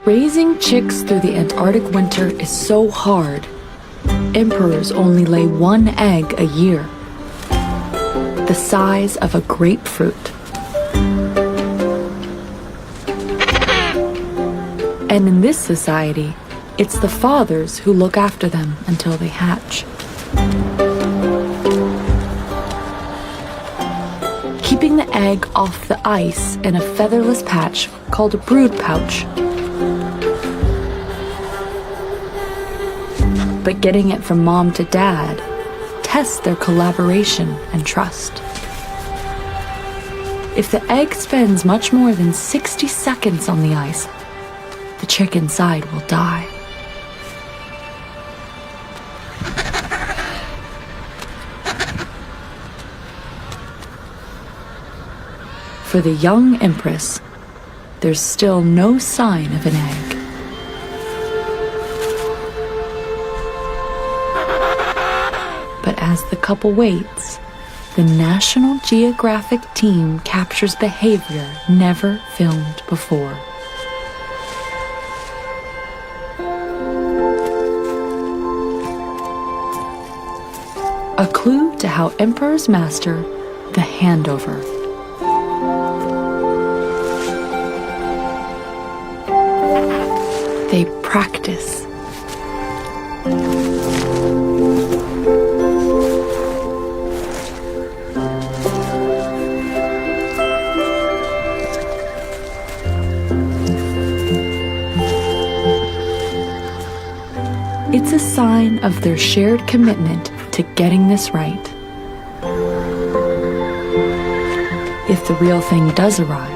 Raising chicks through the Antarctic winter is so hard. Emperors only lay one egg a year, the size of a grapefruit. And in this society, it's the fathers who look after them until they hatch. Keeping the egg off the ice in a featherless patch called a brood pouch. But getting it from mom to dad tests their collaboration and trust. If the egg spends much more than 60 seconds on the ice, the chick inside will die. For the young empress, there's still no sign of an egg. But as the couple waits, the National Geographic team captures behavior never filmed before. A clue to how emperors master the handover. They practice. It's a sign of their shared commitment to getting this right. If the real thing does arrive,